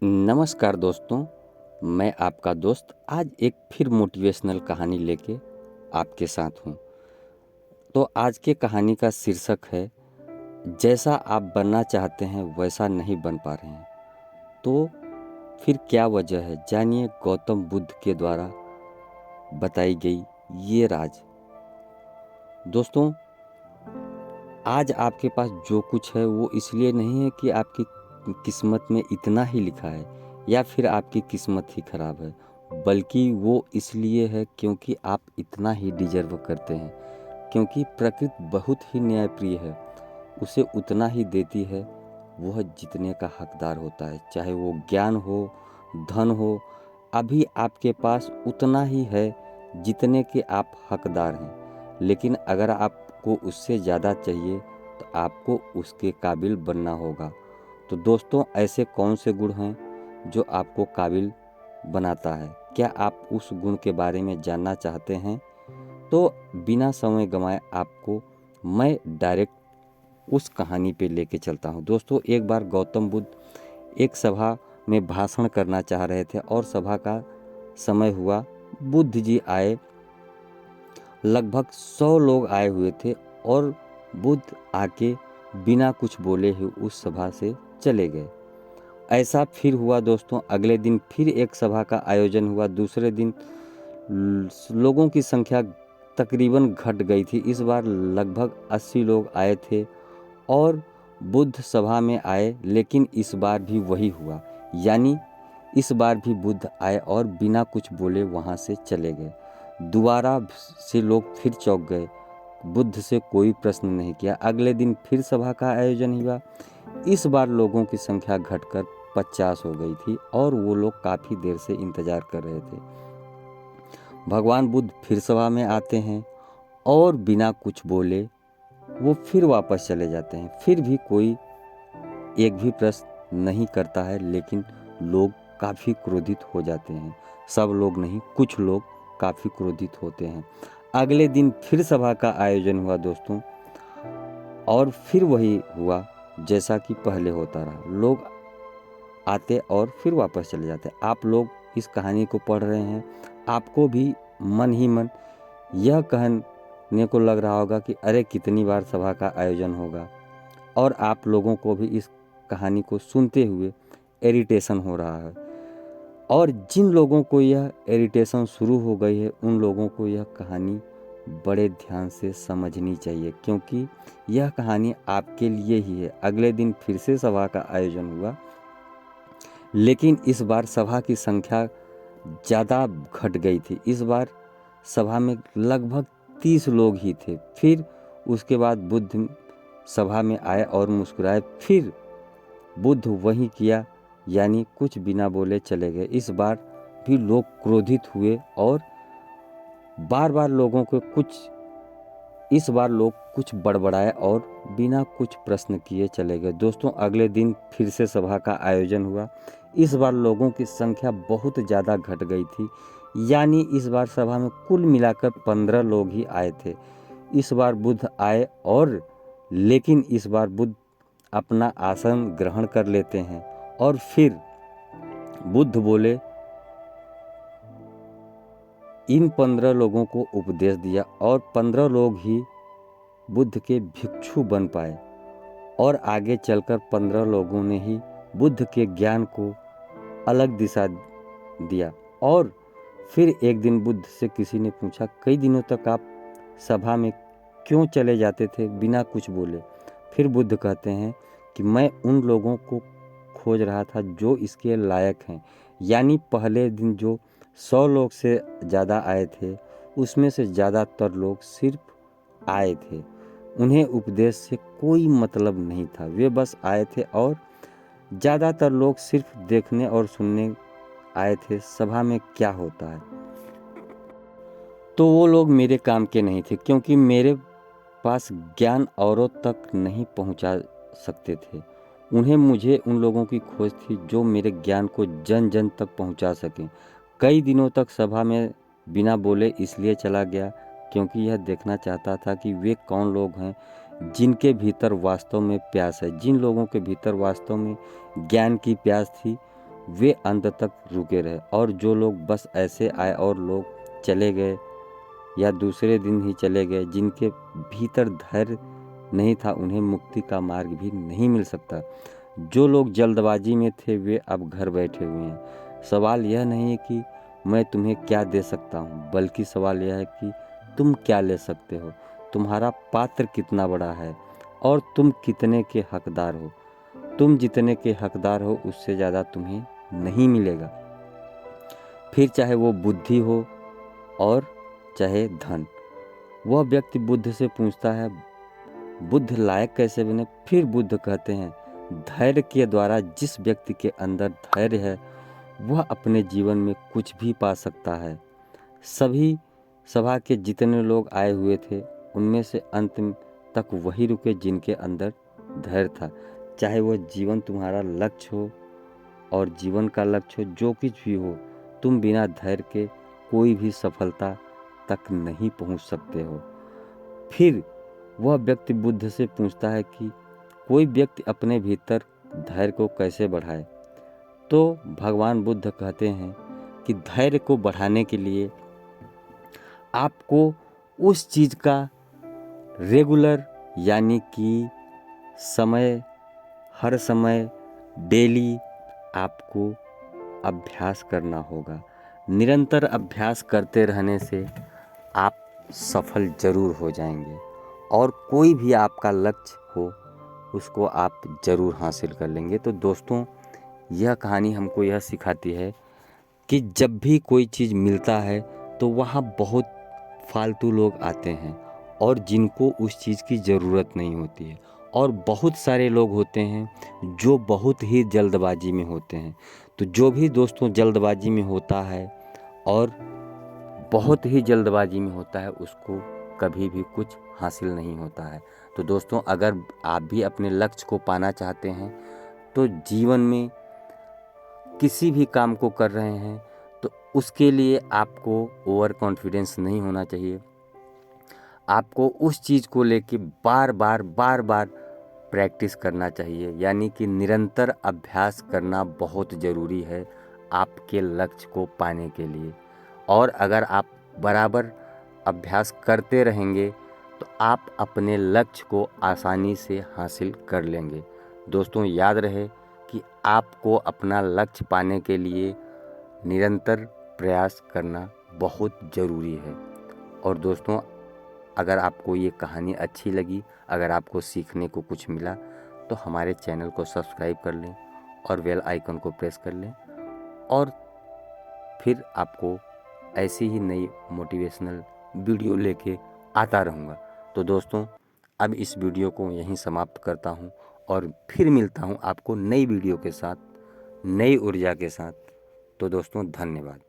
नमस्कार दोस्तों, मैं आपका दोस्त आज एक फिर मोटिवेशनल कहानी लेके आपके साथ हूँ। तो आज के कहानी का शीर्षक है, जैसा आप बनना चाहते हैं वैसा नहीं बन पा रहे हैं। तो फिर क्या वजह है, जानिए गौतम बुद्ध के द्वारा बताई गई ये राज। दोस्तों, आज आपके पास जो कुछ है वो इसलिए नहीं है कि आपकी किस्मत में इतना ही लिखा है या फिर आपकी किस्मत ही खराब है, बल्कि वो इसलिए है क्योंकि आप इतना ही डिजर्व करते हैं। क्योंकि प्रकृति बहुत ही न्यायप्रिय है, उसे उतना ही देती है वह जितने का हकदार होता है। चाहे वो ज्ञान हो, धन हो, अभी आपके पास उतना ही है जितने के आप हकदार हैं। लेकिन अगर आपको उससे ज़्यादा चाहिए तो आपको उसके काबिल बनना होगा। तो दोस्तों, ऐसे कौन से गुण हैं जो आपको काबिल बनाता है? क्या आप उस गुण के बारे में जानना चाहते हैं? तो बिना समय गंवाए आपको मैं डायरेक्ट उस कहानी पे लेके चलता हूँ। दोस्तों, एक बार गौतम बुद्ध एक सभा में भाषण करना चाह रहे थे और सभा का समय हुआ। बुद्ध जी आए, लगभग 100 लोग आए हुए थे और बुद्ध आके बिना कुछ बोले ही उस सभा से चले गए। ऐसा फिर हुआ दोस्तों, अगले दिन फिर एक सभा का आयोजन हुआ। दूसरे दिन लोगों की संख्या तकरीबन घट गई थी। इस बार लगभग 80 लोग आए थे और बुद्ध सभा में आए, लेकिन इस बार भी वही हुआ। यानी इस बार भी बुद्ध आए और बिना कुछ बोले वहाँ से चले गए। दोबारा से लोग फिर चौंक गए, बुद्ध से कोई प्रश्न नहीं किया। अगले दिन फिर सभा का आयोजन हुआ। इस बार लोगों की संख्या घटकर 50 हो गई थी और वो लोग काफ़ी देर से इंतजार कर रहे थे। भगवान बुद्ध फिर सभा में आते हैं और बिना कुछ बोले वो फिर वापस चले जाते हैं। फिर भी कोई एक भी प्रश्न नहीं करता है, लेकिन लोग काफ़ी क्रोधित हो जाते हैं। सब लोग नहीं, कुछ लोग काफ़ी क्रोधित होते हैं। अगले दिन फिर सभा का आयोजन हुआ दोस्तों, और फिर वही हुआ जैसा कि पहले होता रहा। लोग आते और फिर वापस चले जाते। आप लोग इस कहानी को पढ़ रहे हैं, आपको भी मन ही मन यह कहने को लग रहा होगा कि अरे कितनी बार सभा का आयोजन होगा। और आप लोगों को भी इस कहानी को सुनते हुए इरिटेशन हो रहा है। और जिन लोगों को यह इरिटेशन शुरू हो गई है, उन लोगों को यह कहानी बड़े ध्यान से समझनी चाहिए, क्योंकि यह कहानी आपके लिए ही है। अगले दिन फिर से सभा का आयोजन हुआ, लेकिन इस बार सभा की संख्या ज़्यादा घट गई थी। इस बार सभा में लगभग 30 लोग ही थे। फिर उसके बाद बुद्ध सभा में आए और मुस्कुराए। फिर बुद्ध वही किया, यानी कुछ बिना बोले चले गए। इस बार भी लोग क्रोधित हुए और बार बार लोगों को इस बार लोग कुछ बड़बड़ाए और बिना कुछ प्रश्न किए चले गए। दोस्तों, अगले दिन फिर से सभा का आयोजन हुआ। इस बार लोगों की संख्या बहुत ज़्यादा घट गई थी, यानी इस बार सभा में कुल मिलाकर 15 लोग ही आए थे। इस बार बुद्ध आए और लेकिन इस बार बुद्ध अपना आसन ग्रहण कर लेते हैं और फिर बुद्ध बोले, इन 15 लोगों को उपदेश दिया और 15 लोग ही बुद्ध के भिक्षु बन पाए। और आगे चलकर 15 लोगों ने ही बुद्ध के ज्ञान को अलग दिशा दिया। और फिर एक दिन बुद्ध से किसी ने पूछा, कई दिनों तक आप सभा में क्यों चले जाते थे बिना कुछ बोले? फिर बुद्ध कहते हैं कि मैं उन लोगों को खोज रहा था जो इसके लायक हैं। यानी पहले दिन जो 100 लोग से ज़्यादा आए थे, उसमें से ज़्यादातर लोग सिर्फ आए थे, उन्हें उपदेश से कोई मतलब नहीं था। वे बस आए थे और ज़्यादातर लोग सिर्फ देखने और सुनने आए थे सभा में क्या होता है। तो वो लोग मेरे काम के नहीं थे, क्योंकि मेरे पास ज्ञान औरों तक नहीं पहुंचा सकते थे। मुझे उन लोगों की खोज थी जो मेरे ज्ञान को जन जन तक पहुंचा सकें। कई दिनों तक सभा में बिना बोले इसलिए चला गया क्योंकि यह देखना चाहता था कि वे कौन लोग हैं जिनके भीतर वास्तव में प्यास है। जिन लोगों के भीतर वास्तव में ज्ञान की प्यास थी, वे अंत तक रुके रहे, और जो लोग बस ऐसे आए और लोग चले गए या दूसरे दिन ही चले गए, जिनके भीतर धैर्य नहीं था, उन्हें मुक्ति का मार्ग भी नहीं मिल सकता। जो लोग जल्दबाजी में थे वे अब घर बैठे हुए हैं। सवाल यह नहीं है कि मैं तुम्हें क्या दे सकता हूँ, बल्कि सवाल यह है कि तुम क्या ले सकते हो। तुम्हारा पात्र कितना बड़ा है और तुम कितने के हकदार हो। तुम जितने के हकदार हो उससे ज़्यादा तुम्हें नहीं मिलेगा, फिर चाहे वो बुद्धि हो और चाहे धन। वह व्यक्ति बुद्ध से पूछता है, बुद्ध लायक कैसे बने? फिर बुद्ध कहते हैं, धैर्य के द्वारा। जिस व्यक्ति के अंदर धैर्य है वह अपने जीवन में कुछ भी पा सकता है। सभी सभा के जितने लोग आए हुए थे उनमें से अंत तक वही रुके जिनके अंदर धैर्य था। चाहे वह जीवन तुम्हारा लक्ष्य हो और जीवन का लक्ष्य हो, जो कुछ भी हो, तुम बिना धैर्य के कोई भी सफलता तक नहीं पहुंच सकते हो। फिर वह व्यक्ति बुद्ध से पूछता है कि कोई व्यक्ति अपने भीतर धैर्य को कैसे बढ़ाए? तो भगवान बुद्ध कहते हैं कि धैर्य को बढ़ाने के लिए आपको उस चीज़ का रेगुलर, यानी कि हर समय डेली आपको अभ्यास करना होगा। निरंतर अभ्यास करते रहने से आप सफल जरूर हो जाएंगे, और कोई भी आपका लक्ष्य हो उसको आप ज़रूर हासिल कर लेंगे। तो दोस्तों, यह कहानी हमको यह सिखाती है कि जब भी कोई चीज़ मिलता है तो वहाँ बहुत फालतू लोग आते हैं और जिनको उस चीज़ की ज़रूरत नहीं होती है, और बहुत सारे लोग होते हैं जो बहुत ही जल्दबाजी में होते हैं। तो जो भी दोस्तों जल्दबाजी में होता है और बहुत ही जल्दबाजी में होता है, उसको कभी भी कुछ हासिल नहीं होता है। तो दोस्तों, अगर आप भी अपने लक्ष्य को पाना चाहते हैं तो जीवन में किसी भी काम को कर रहे हैं तो उसके लिए आपको ओवर कॉन्फिडेंस नहीं होना चाहिए। आपको उस चीज़ को लेके बार बार प्रैक्टिस करना चाहिए, यानी कि निरंतर अभ्यास करना बहुत ज़रूरी है आपके लक्ष्य को पाने के लिए। और अगर आप बराबर अभ्यास करते रहेंगे तो आप अपने लक्ष्य को आसानी से हासिल कर लेंगे। दोस्तों, याद रहे कि आपको अपना लक्ष्य पाने के लिए निरंतर प्रयास करना बहुत ज़रूरी है। और दोस्तों, अगर आपको ये कहानी अच्छी लगी, अगर आपको सीखने को कुछ मिला, तो हमारे चैनल को सब्सक्राइब कर लें और बेल आइकन को प्रेस कर लें, और फिर आपको ऐसी ही नई मोटिवेशनल वीडियो लेके आता रहूँगा। तो दोस्तों, अब इस वीडियो को यहीं समाप्त करता हूँ और फिर मिलता हूँ आपको नई वीडियो के साथ, नई ऊर्जा के साथ। तो दोस्तों, धन्यवाद।